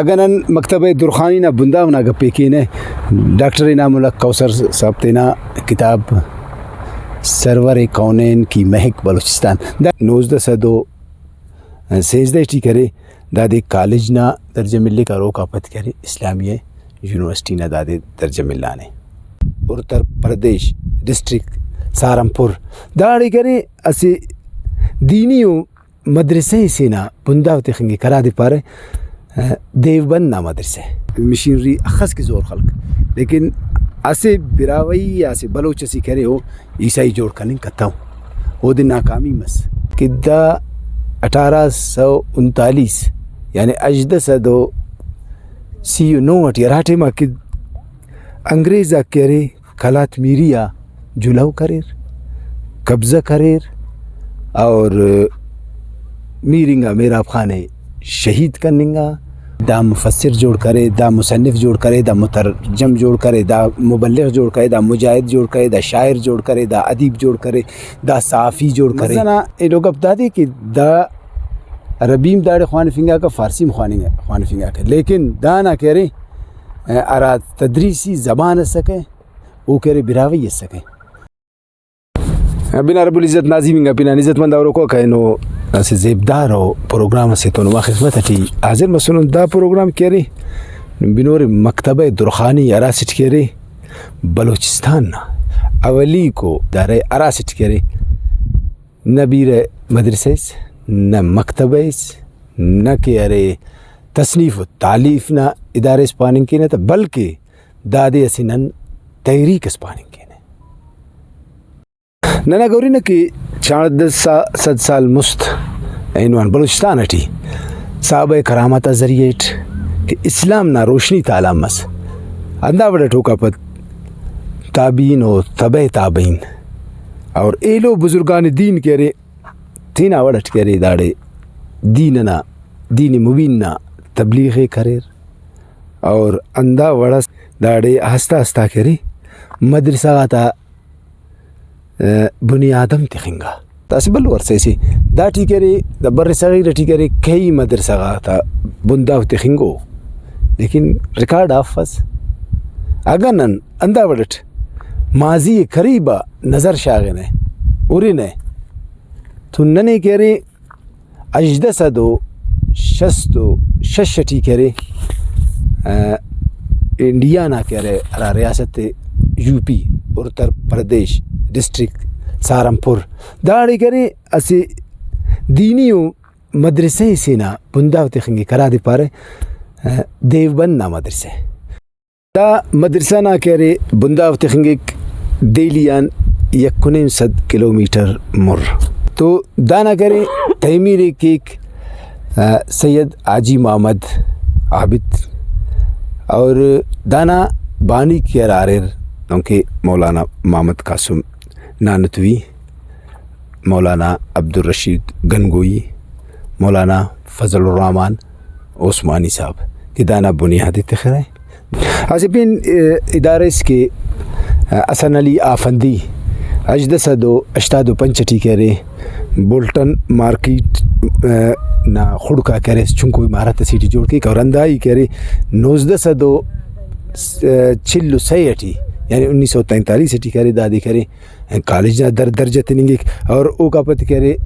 اگنن مکتبہ درخانی نا بنداو نا گپے کینے ڈاکٹر انعام اللہ کوثر صاحب تینا کتاب سرور کونین کی مہک بلوچستان دا 1916 ٹی کرے دادے کالج نا درجہ ملے کا روکا پت کرے اسلامیہ یونیورسٹی نا دادے درجہ ملانے اتر پردیش ڈسٹرکٹ سہارنپور داڑی کرے اسے دینیو مدرسے سے نا بنداو تخنگی کرا دے پارے دیوبند نا مدرسے مشینری اخص کی زور خلق لیکن اسے براوی یا اسے بلوچ اسی کرے ہو عیسائی جوڑ کرنے کتا ہوں وہ دن ناکامی مس کہ دا 1839 یعنی اجدہ صدو 39 راٹے ماں کہ انگریزہ کرے کلات میریا جلو کریر قبضہ کریر اور میرنگا میراب خانے شہید کرنگا دا مفسر جوڑ کرے دا مصنف جوڑ کرے دا مترجم جوڑ کرے دا مبلغ جوڑ کرے دا مجاہد جوڑ کرے دا شاعر جوڑ کرے دا ادیب جوڑ کرے دا صحافی جوڑ کرے مثلا اے لوگ اب دا دے کہ دا عربیم داڑے خوان فنگا کا فارسیم خوان فنگا کا لیکن دا نہ کہہ رہے ارا تدریسی زبان سکے وہ کہہ رہے براوی سکے بنا رب العزت ناظمین گا بنا عزت مند اور کو کہنو اسے زیبدار ہو پروگرام سے تو نوا خدمت ہٹی حاضر مسلم دا پروگرام کہہ رہے بنور مکتبہ درخانی اراسٹ کہہ رہے بلوچستان نا اولی کو دارے اراسٹ کہہ رہے نہ بیر مدرسے نہ مکتبہ نہ کہہ رہے تصنیف و تعلیف نہ ادارے اسپاننگ کی نہ تا بلکہ دادے اسنن تحریک اسپاننگ کی نہ گوری نہ کہ 40 سال مست عنوان بلوچستان ہٹی صحابہ کرامات ذریعٹ کہ اسلام نا روشنی تعالی مس اندہ بڑا ٹوکا پت تابعین و تبع تابعین اور ایلو بزرگان دین کہہ رہے تینا وڑٹ کہہ رہے داڑے دیننا دین مبین نا تبلیغ کریر اور اندہ وڑا داڑے ہستا ہستا کہہ رہے مدرسہ آتا بنیادم تخنگا تاسی بلو ورسے سی دا ٹھیکرے دا بر صغیر ٹھیکرے کئی مدرسہ آتا بنداو تخنگو لیکن ریکارڈ آفز اگنن اندہ وڑٹ ماضی قریبا نظر شاغنے اورینے تو ننے کہہ رہے اجدہ صدو شستو ششٹی کہہ رہے انڈیا نا کہہ رہے ریاست U P Uttar Pradesh district Saharanpur داڑی کرے اسے دینیو مدرسے سے نا بنداو تخنگی کرا دے پارے دیوبند نا مدرسے دا مدرسہ نا کہہ رہے بنداو تخنگی دیلیان 1.5 کلومیٹر مر تو دانا کرے تعمیر ایک سید حاجی محمد عابد اور دانا بانی کی رارر کیونکہ مولانا محمد قاسم نانتوی مولانا عبدالرشید گنگوئی مولانا فضل الرحمن عثمانی صاحب کی دانا بنیادی تخرہ ایسے پین ادارے اس کے حسن علی آفندی اجدہ صدو 85 کہہ رہے بولٹن مارکیٹ نا خڑکا کہہ رہے چونکو عمارت سیٹی جوڑ کے اور اندائی کہہ رہے 1946 یعنی 1943 ٹی کرے دادی کرے کالج درجہ تنگی اور او کا پتہ کرے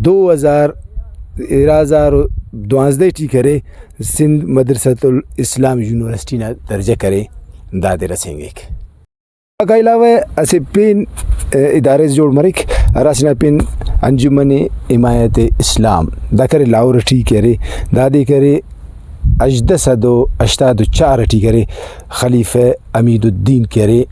2012 ٹی کرے سندھ مدرسۃ الاسلام یونیورسٹی نا درجہ کرے دادے رسیں گے کا علاوہ اسے پین ادارے جوڑ مرک راسنا پین انجمن حمایت اسلام دا کرے لاہور ٹی کرے دادے کرے اجدہ صدو 84 ٹی کرے خلیفہ امید الدین کرے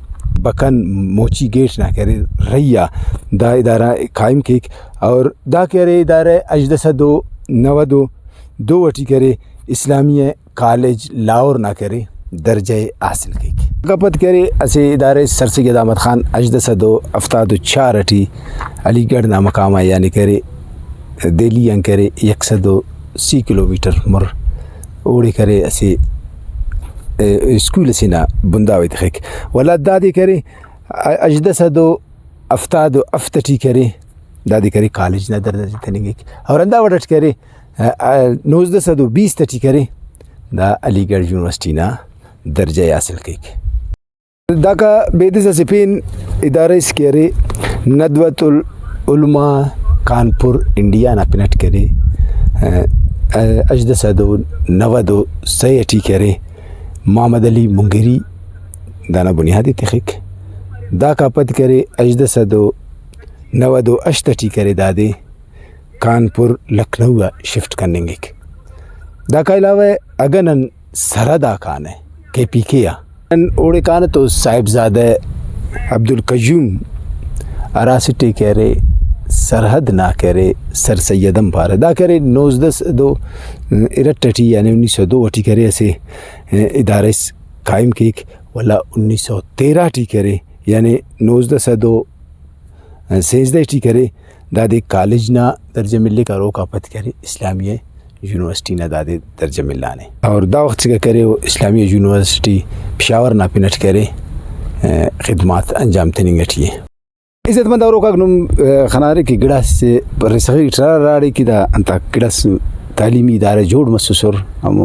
بکن موچی گیٹ نہ کرے ریا دا ادارہ قائم کیک اور دا کرے ادارہ اجدہ صدو 92 ٹی کرے اسلامیہ کالج لاہور نہ کرے درجہ حاصل کیک گپت کرے اسے ادارے سر سید احمد خان اجدہ صدو 74 ٹی علی گڑھ نا مقامہ یعنی کرے دہلی ان کرے 130 کلومیٹر مر اوڑی کرے اسے اسکول سے نا بنداوی تخیک ولاد دادی کرے اجدہ صدو 77 کرے دادی کرے کالج نا درجہ تنگی اور اندہ وڈٹ کرے 1920 کرے دا علی گڑھ یونیورسٹی نا درجہ حاصل کیک دا کا بیدس سپین ادارہ اس کرے ندوۃ العلماء کانپور انڈیا نا پنٹ کرے اجد صدو نودو سیٹی کرے محمد علی منگری دانا بنیادی تخیک دا کا پد کرے اجد صدو نودو اشتٹی کرے دادے کانپور لکھنؤ شفٹ کرنے گے دا کا علاوہ اگنن سردا کان ہے کے پی کے اوڑے کان تو صاحبزادہ عبدالقیوم اراسٹی کرے سرحد نہ کرے سر سیدم پار دا کرے 1902 ارٹٹی یعنی 1902 اٹھی کرے اسے ادارہ قائم کیک ولا 1913 ٹی کرے یعنی 1902 16 ٹی کرے دادے کالج نا درجہ ملے کا روکا پت کرے اسلامیہ یونیورسٹی نا دادے درجہ ملانے اور دا وقت سے کرے وہ اسلامیہ یونیورسٹی پشاور نا پنٹ کرے خدمات انجام تنگٹی ہے عزت مند اور کا خنارے کی گڑا سے رسغی راڑی کی دا انتا گڑا تعلیمی ادارہ جوڑ مسسور ہم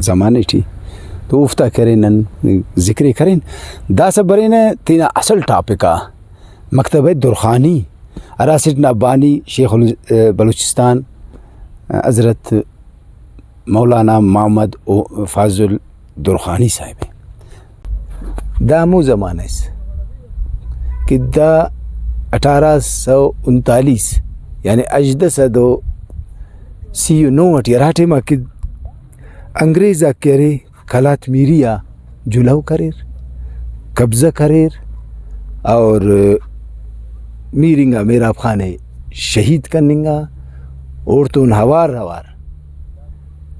زمانے تھی تو افتا کریں نن ذکر کریں دا سب برین تینا اصل ٹاپکا مکتبہ درخانی اراسٹ نابانی شیخ بلوچستان حضرت مولانا محمد فاضل درخانی صاحب دا مو زمانہ اس کہ دا 1839 یعنی اجد صدو 39 راٹے ماں کہ انگریزا کرے کلات میریا جلو کریر قبضہ کریر اور میرنگا میراب خانے شہید کرنگا عورتون ہوار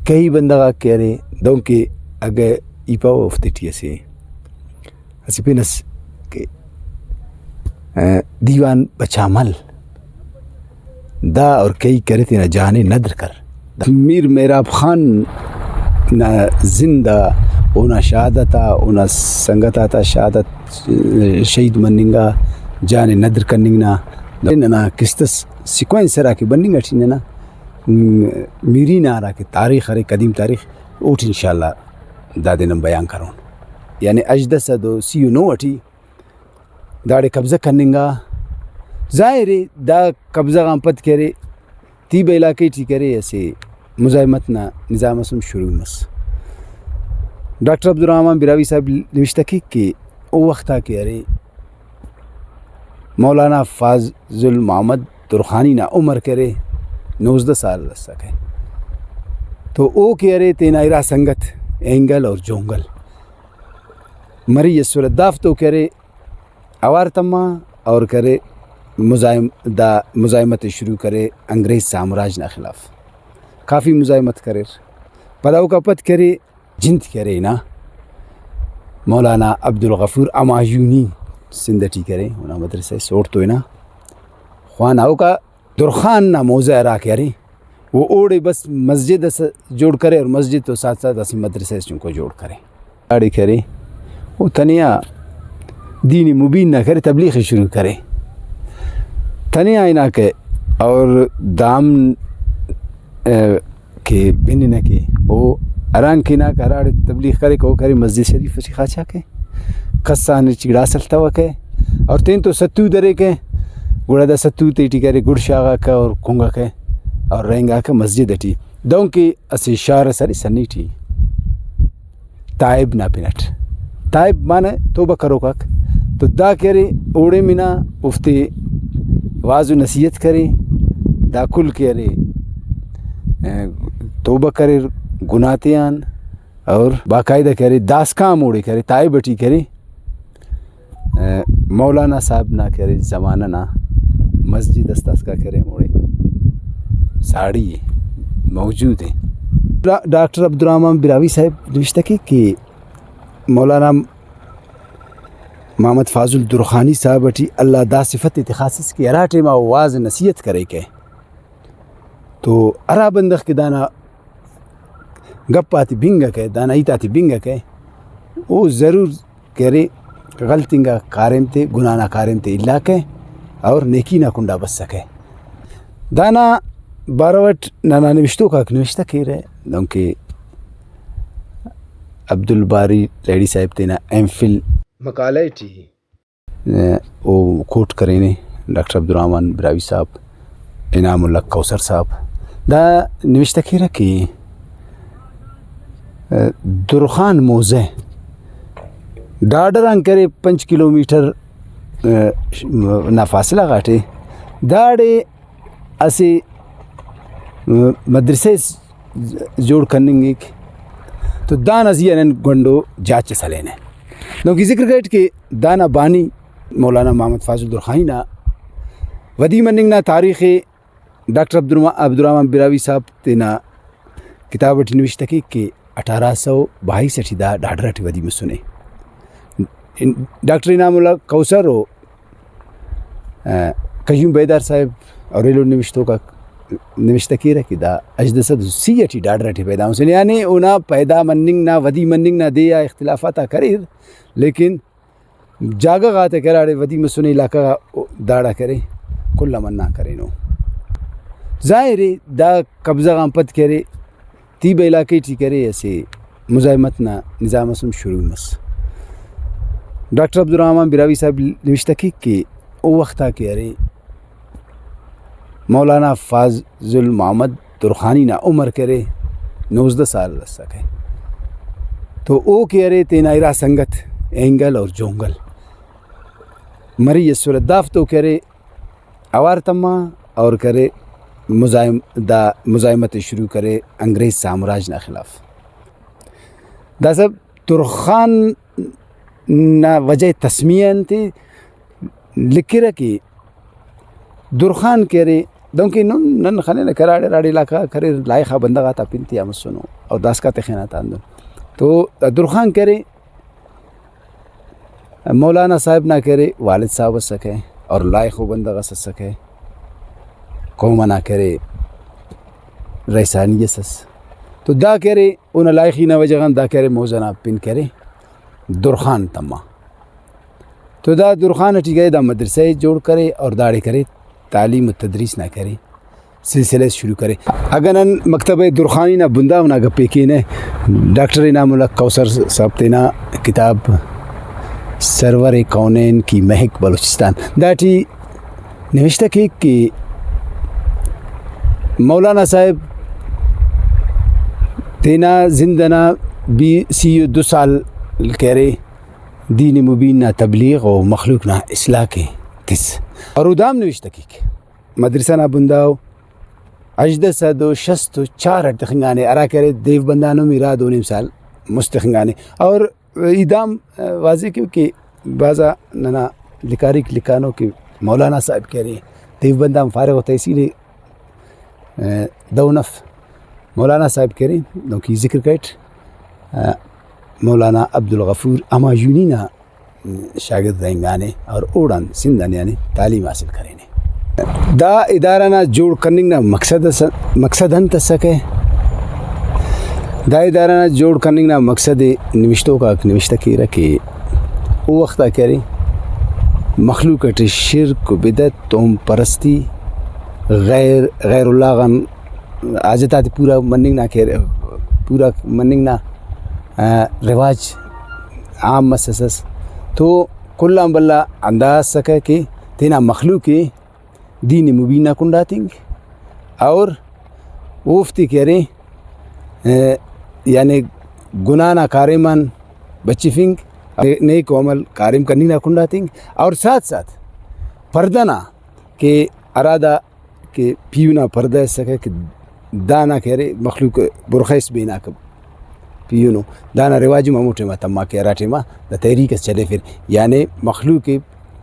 کئی بندگا کرے دوں کہ اگر ایپا وفتٹی اسے اسی پینس کہ دیوان بچامل دا اور کئی کرے تینا جانے ندر کر میر میراب خان نا زندہ اونا شہادتا اونا سنگتا تا شہادت شہید مننگا جانے ندر کرنگنا نا کستس سیکوینس را کے بننگا ٹھیننا میری نا را کے تاریخ رے قدیم تاریخ اوٹ انشاءاللہ دادے نم بیان کرون یعنی اجدہ صدو 39 اٹھی داڑے قبضہ کرنگا ظاہر دا قبضہ غام پت کرے تیب علاقے ٹھی کرے ایسے مزاحمت نا نظام اسم شروع مس ڈاکٹر عبدالرحمن براوی صاحب نوشتہ کی کہ او وقتا کہ ارے مولانا فاضل محمد درخانی نا عمر کرے 19 سال رسک ہے تو او کہ ارے تینا ارا سنگت اینگل اور جونگل مری صورت دافتو کرے اوار تما اور کرے مزاحمت شروع کرے انگریز سامراج نا خلاف کافی مزاحمت کرے پداو کا پت کرے جنت کرے نا مولانا عبدالغفور امایونی سندٹی کرے ہونا مدرسہ سوٹ تو نا خوان آو کا درخان نا موزہ را کرے وہ اوڑے بس مسجد جوڑ کرے اور مسجد تو ساتھ ساتھ اسی مدرسہ چن کو جوڑ کرے آڑے کرے وہ تنیا دینی مبین نہ کرے تبلیغ شروع کرے تنیا اینا کے اور دام کے بنی نہ کے وہ اران کی نہ کراڑ تبلیغ کرے کہ وہ کرے مسجد شریف سے خاچا کے قصان چگڑا سلتا ہوا کے اور تین تو ستو درے کے گڑا دا ستو تیٹی کرے گڑ شاغا کا اور کھونگا کے اور رہنگا کے مسجد اٹھی دوں کی اسی شار سری سنی تھی تائب نہ پنٹ تائب مانے توبہ کرو کاک تو دا کرے اوڑے منا افتے واز و نصیحت کرے دا کل کرے توبہ کرے گناتیان اور باقاعدہ کرے داس کام اوڑے کرے تائب بٹی کرے مولانا صاحب نہ کرے زمانہ نہ مسجد استاس کا کرے موڑے ساڑی موجود ہیں ڈاکٹر عبدالرحمن براوی صاحب نوشتہ کی کہ مولانا محمد فاضل درخانی صاحب اٹھی اللہ دا صفت اتخاصص کی اراٹے ما واز نصیحت کرے کے تو ارا بندخ کے دانا گپ آتی بنگا کے دانا ایتا تی بنگا کے وہ ضرور کرے غلطنگا کارم تے گنانا کارم تے اللہ کے اور نیکی نہ کنڈا بس سکے دانا باروٹ نانا نوشتوں کا نوشتہ کی رہے دونکہ عبدالباری لیڈی صاحب تینا ایم فل مقالہ ٹی او کوٹ کرینے ڈاکٹر عبدالرحمن براوی صاحب انعام اللہ کوثر صاحب دا نوشتہ کی رکھی درخان موزے ڈاڈران کرے 5 کلومیٹر نا فاصلہ غاٹے داڑے اسے مدرسے جوڑ کرنیں گے تو دان ازیانن گنڈو جاچ سلینے نوکی ذکر گئٹ کہ دانا بانی مولانا محمد فاضل درخانی نا ودی مننگ نا تاریخ ڈاکٹر عبدالرحمن براوی صاحب تینا کتاب اٹھی نوشتہ کی کہ 1862 دا ڈاڈر اٹھی ودی میں سنے ڈاکٹر انعام اللہ کوثر و قیوم بیدار صاحب اور ایلو نوشتوں کا نوشتہ کی رکھی دا اجدسد سی اٹھی ڈاڈر اٹھی پیدا ہوں سنے یعنی اونا پیدا مننگ نا ودی مننگ نا دیا اختلافاتا کرے لیکن جاگا غاتے کراڑے ودی میں سنے علاقہ داڑا کرے کل من نہ کرے نو ظاہر دا قبضہ غام پت کرے تیب علاقے ٹی کرے ایسے مزاحمت نا نظام اسم شروع مس ڈاکٹر عبدالرحمن براوی صاحب نوشتہ کی کہ او وقتا کہ ارے مولانا فاضل محمد درخانی نا عمر کرے 19 سال رس سکے تو او کہ ارے تینا ارا سنگت اینگل اور جونگل مری صورت دافتو کرے اوار تما اور کرے مزاحمت شروع کرے انگریز سامراج نا خلاف دا سب درخان نا وجہ تسمیہ انتی لکھی رکھی درخان کرے دونکہ نن خانے کراڑے راڑی علاقہ کرے لائخہ بندگا تا پنتی آمد سنو اور داس کا تخینات آندن تو درخان کرے مولانا صاحب نہ کرے والد صاحب سکے اور لائخ و بندگا سکے قوم نہ کرے ریسانی سس تو دا کرے ان لائخی نہ وجہاں دا کرے موزنہ پن کرے درخان تما تو دا درخان اٹھی گئے دا مدرسے جوڑ کرے اور داڑے کرے تعلیم و تدریس نہ کرے سلسلے شروع کرے اگر ان مکتب درخانی نہ بنداو نہ گپے کی نے ڈاکٹر انعام اللہ کوثر صاحب تینا کتاب سرور کونین کی مہک بلوچستان داٹی نوشتہ کی کہ مولانا صاحب تینا زندنا 2 سال کرے دین مبین نا تبلیغ و مخلوق نا اصلاح کے تس اور ادام نوشتہ کی کہ مدرسہ نا بنداو اجدہ سدو شستو 4 تخنگانے ارا کرے دیو بندانو میرا 2 سال مستخنگانے اور ادام واضح کیوں کہ بعضا ننا لکارک لکانو کہ مولانا صاحب کہہ رہے ہیں دیو بندہ فارغ و تحصیل دونف مولانا صاحب کہہ رہے ہیں دوں کی ذکر کٹ مولانا عبدالغفور اما یونینا شاگرد رہنگانے اور اوڑان سندھن یعنی تعلیم حاصل کریں دا ادارہ نا جوڑ کرنے نا مقصد ہن سکے دا ادارہ نا جوڑ کرنے نا مقصد نوشتوں کا نوشتہ کی رکھے او وقتا کرے مخلوق اٹھ شرک و بدعت توم پرستی غیر اللہ غن آجتات پورا مننگ نہ کہ پورا مننگ نہ رواج عام مسسس تو کلام بلا انداز سکے کہ تینا مخلوق دین مبینہ کنڈاتیں اور وفتی کریں یعنی گناہ نہ کارمان بچی فنگ نیک و عمل کارم کرنی نہ کنڈاتیں اور ساتھ ساتھ پردہ نہ کہ ارادہ کہ پیونا پردہ سکے کہ دانا کہہ رہے مخلوق برخیس بینا کب پیونو دانا رواجی موٹے ما تما کے اراٹے ما دا تحریک چلے پھر یعنی مخلوق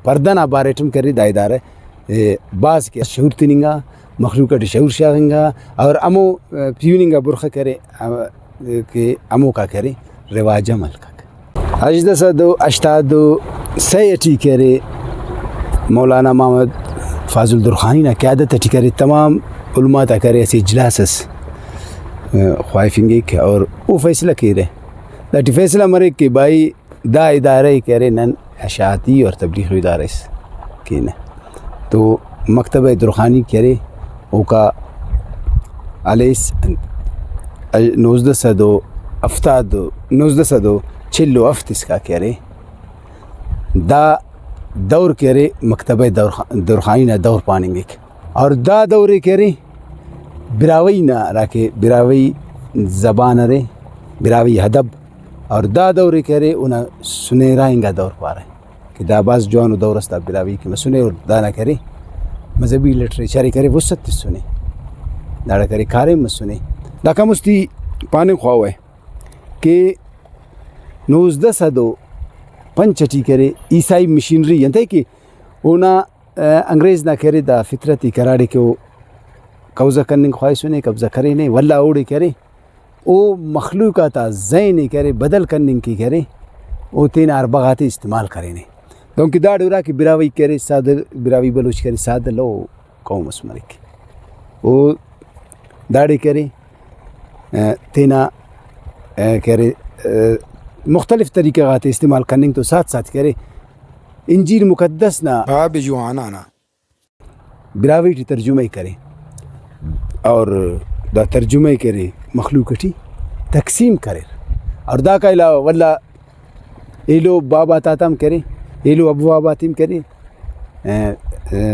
پردہ نہ باریٹم کرے دائدار ہے بعض کے شعور تنگا مخلوق کا شعور شاہنگا اور امو پیوننگا برخہ کرے کہ امو کا کرے رواج عمل کا اجدہ سدو اشتادو سیٹی کرے مولانا محمد فاضل درخانی نا قیادت اٹھی کرے تمام علماء تا کرے ایسی اجلاسس خواہفنگے کہ اور وہ فیصلہ کی رہے داٹی فیصلہ مرے کہ بھائی دا ادارہ کرے نن اشاعتی اور تبلیغ ادارہ کی نا تو مکتب درخانی کرے او کا علیس 1902 1947 کا کہہ رہے دا دور کہہ رہے مکتبہ دورخانی نہ دور پانیں گے اور دا دورے کہہ رہے براوی نہ راکے براوی زبان رے براوی ادب اور دا دورے کہہ رہے انہیں سنے رائیں گا دور پا رہے کہ دا باز جوانو دور استا براوی کہ میں سنے اور دانا کرے مذہبی لٹریچر کرے وسط سنے داڑا کرے کھارے میں سنے دا کا مستی پانے خواہ ہے کہ 1905 کرے عیسائی مشینری ینتے کہ اونا انگریز نہ کرے دا فطرتی کراڑے کہ وہ قبضہ کرنے خواہ سنے قبضہ کرے نہیں واللہ اوڑے کرے او مخلوقاتا ذہن کرے بدل کرنے کی کرے او تین اربغاتی استعمال کرے نہیں کیونکہ دا ڈورا کہ براوی کرے سادر براوی بلوچ کرے سادر لو قوم اسمرک او داڑے کرے تینا کرے مختلف طریقے غاتے استعمال کرنے تو ساتھ ساتھ کرے انجیل مقدس نا باب جوانا نا براوی ٹی ترجمہ کرے اور دا ترجمہ کرے مخلوق ٹی تقسیم کرے اور دا کا علاوہ واللہ ایلو بابا تاتم کرے ایلو ابو بابا تیم کرے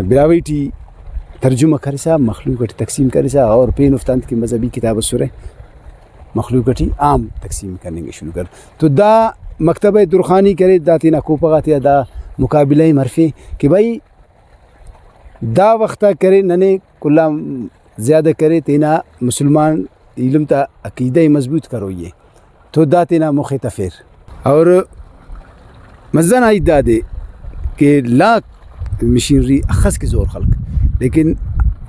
براوی ٹی ترجمہ کرے سا مخلوق ٹی تقسیم کرے سا اور پین افتانت کی مذہبی کتاب سورہ مخلوق ٹی عام تقسیم کرنے کے شروع کر تو دا مکتبہ درخانی کرے دا تینا کوپغاتیا دا مقابلہ مرفی کہ بھائی دا وقتا کرے ننے کلا زیادہ کرے تینا مسلمان علم تا عقیدہ مضبوط کرو یہ تو دا تینا مخی تفیر اور مزن آئی دا دے کہ لاکھ مشینری اخص کے زور خلق لیکن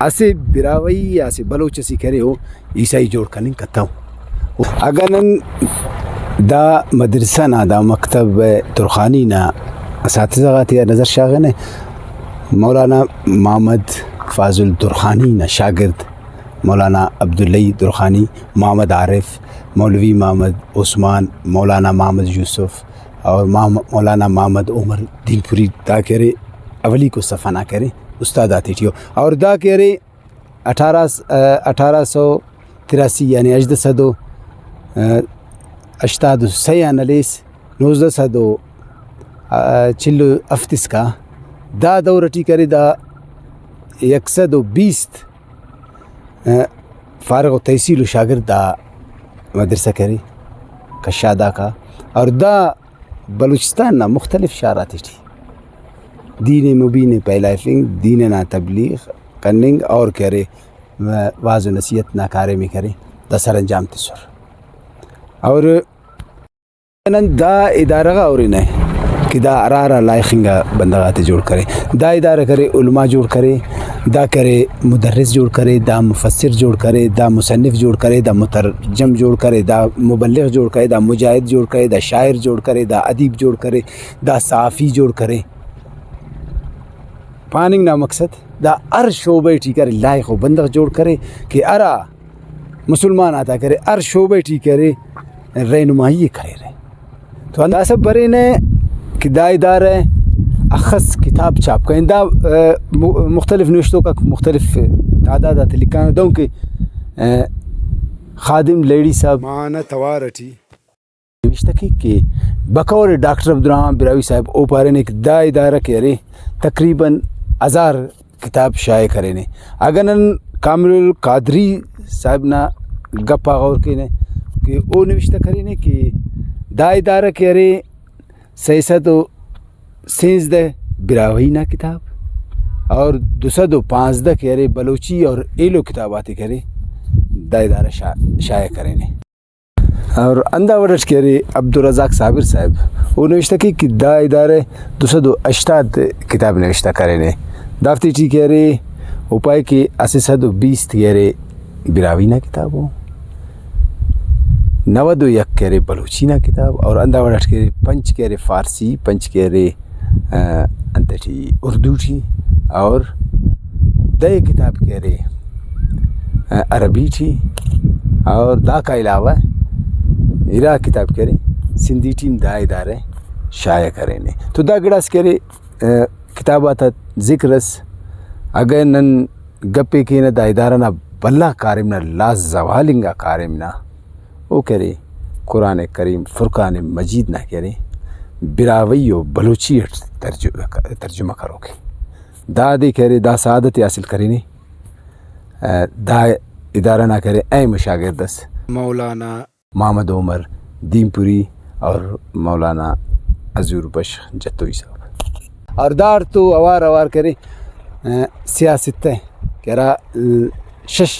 اسے براوی یا اسے بلوچ اسی کرے ہو عیسائی جوڑ کرنے کتا ہوں اگر دا مدرسہ نا دا مکتب درخانی نا اساتذہ غاتی نظر شاغن ہے مولانا محمد فاضل درخانی نا شاگرد مولانا عبداللہ درخانی محمد عارف مولوی محمد عثمان مولانا محمد یوسف اور مولانا محمد عمر دین پوری دا کہہ رہے اولی کو صفحہ نہ کرے استاد آتی تھیو اور دا کہہ رہے 1883 یعنی اجد صدو اشتاد سیانلیس 1946 کا دا دورٹی کرے دا 120 فارغ و تحصیل و شاگرد دا مدرسہ کرے کشادہ کا اور دا بلوچستان نا مختلف شعراتی تھی دین مبین پیلائفنگ دین نا تبلیغ کننگ اور کرے واض و نصیحت نا کارے میں کرے دا سر انجام تسر اور دا ادارہ گا اور انہیں کہ دا ارارا لائخنگا بندغات جوڑ کرے دا ادارہ کرے علماء جوڑ کرے دا کرے مدرس جوڑ کرے دا مفسر جوڑ کرے دا مصنف جوڑ کرے دا مترجم جوڑ کرے دا مبلغ جوڑ کرے دا مجاہد جوڑ کرے دا شاعر جوڑ کرے دا ادیب جوڑ کرے دا صحافی جوڑ کرے پاننگ نا مقصد دا ار شعبہ ٹی کرے لائق و بندغ جوڑ کرے کہ ارا مسلمان آتا کرے ار شعبہ ٹی کرے رہنمائی کرے رہے تو اندازہ برے نے کہ دا ادارہ اخص کتاب چاپ کا دا مختلف نوشتوں کا مختلف تعدادات لکھانا دوں کہ خادم لیڈی صاحب مانا توارٹی نوشتہ کہ بقول ڈاکٹر عبدالرحمن براوی صاحب او پارے نے کہ دا ادارہ کے رہے تقریباً 1000 کتاب شائع کرے نے اگر کامل القادری صاحب نا گپا غور کے نے کہ او نوشتہ کرے نے کہ دا ادارہ کے رہے 613 براوی نا کتاب اور 215 کہہ رہے بلوچی اور ایلو کتاباتی کہہ رہے دا ادارہ شائع کرے نے اور اندہ وڈٹ کہہ رہے عبدالرزاق صابر صاحب وہ نوشتہ کہ دا ادارہ 280 کتاب نوشتہ کرے نے دافتی ٹی کہہ رہے اوپائے کہ 820 کہہ رہے براوی نا کتاب ہو 91 کہہ رہے بلوچی نا کتاب اور اندہ وڈٹ کہہ رہے 5 کہہ رہے فارسی 5 کہہ رہے انت ٹی اردو ٹی اور دے کتاب کہہ رہے عربی ٹی اور دا کا علاوہ ایرا کتاب کہہ رہے سندھی ٹیم دا ادارے شائع کرے نے تو دا گڑاس کہہ رہے کتابات ذکرس اگر نن گپے کے نا دا ادارہ نا بلا کارم نا لا زوالنگا کارم نا او کہہ رہے قرآن کریم فرقان مجید نہ کرے براوی و بلوچی ترجمہ کرو گے دا دے کرے دا سعادت حاصل کرے نہیں دا ادارہ نہ کرے اے مشاگردس مولانا محمد عمر دین پوری اور مولانا عزور بش جتوئی صاحب اور دار تو اوار کرے سیاست ہے کہ را شش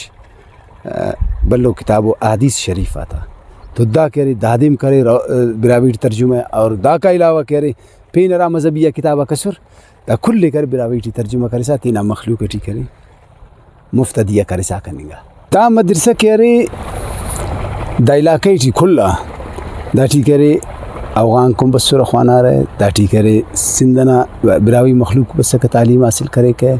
بلو کتاب و احادیث شریفہ تھا تو دا کرے دادم کرے براوی ترجمہ اور دا کا علاوہ کرے پین را مذہبیہ کتابہ کسر دا کل کر براوی ترجمہ کرے سا تینا مخلوق ٹی کرے مفتدیہ کرے سا کنگا دا مدرسہ کرے دا علاقہ ٹی کھلا دا ٹی کرے افغان کم بس سر خوانا رہے دا ٹی کرے سندنا براوی مخلوق بس کا تعلیم حاصل کرے کہ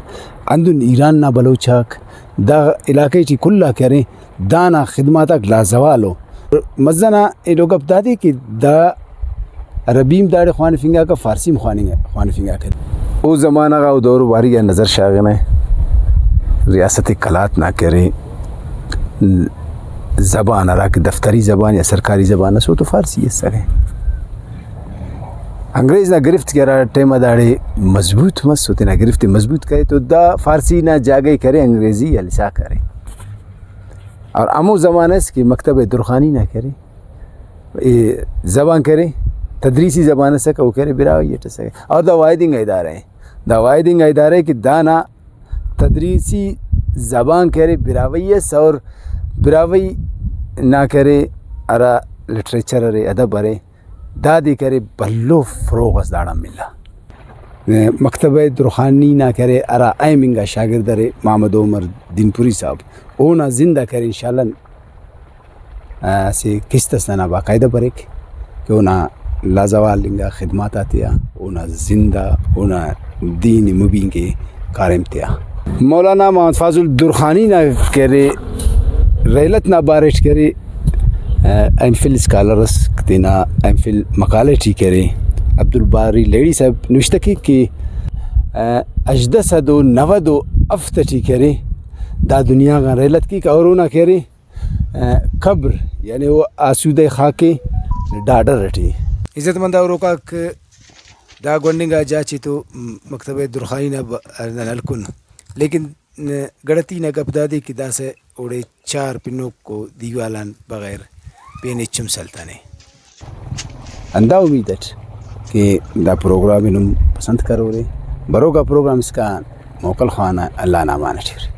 اندن ایران نا بلوچاک دا علاقہ ٹی کھلا کرے دانا خدماتک لازوالو مزنا ای لوگ اب دادی کہ دا عربیم داڑے خوان فنگا کا فارسیم خوان فنگا کا او زمانہ کا او دور باری یا نظر شاغن ہے ریاست کلات نہ کرے زبان را کہ دفتری زبان یا سرکاری زبان سو تو فارسی ہے سرے انگریز نہ گرفت کرا ٹیمہ داڑے مضبوط مس ہوتے نہ گرفت مضبوط کرے تو دا فارسی نہ جاگے کرے انگریزی یا لسا کرے اور امو زمانہ اس کی مکتب درخانی نہ کرے زبان کرے تدریسی زبان سے کہ وہ کرے براوی یہ سکے اور دا وائدنگ ادارے ہیں دا وائدنگ ادارے کہ دانا تدریسی زبان کرے براویس اور براوی نہ کرے ارا لٹریچر ارے ادب ارے دادی کرے بلو فروغ اس داڑا ملا مکتب درخانی نہ کرے ارا اے منگا شاگرد ارے محمد عمر دین پوری صاحب اونا زندہ کرے انشاءاللہ سے کس طرح باقاعدہ بریک کہ اونا لازوال لنگا خدمات آتیا اونا زندہ اونا دین مبین کے کارم تیا مولانا محمد فاضل درخانی نہ کرے ریلت نہ بارش کرے ایم فل اسکالرس تینا ایم فل مقالے ٹھی کرے عبدالباری لیڈی صاحب نوشتکی کہ 1890 افت ٹھی کرے دا دنیا کا ریلت کی کورونا کرے قبر یعنی وہ آسودہ خاکے ڈاڈر رٹی عزت مند اور کا دا گونڈنگا جاچی تو مکتب درخانی نہ نلکن لیکن گڑتی نہ گپدادی کی دا سے اوڑے 4 پنوں کو دیوالان بغیر پین چم سلطانے اندہ امید ہے کہ دا پروگرام انہوں پسند کرو رہے برو کا پروگرام اس کا موکل خانہ اللہ نامان ٹھیر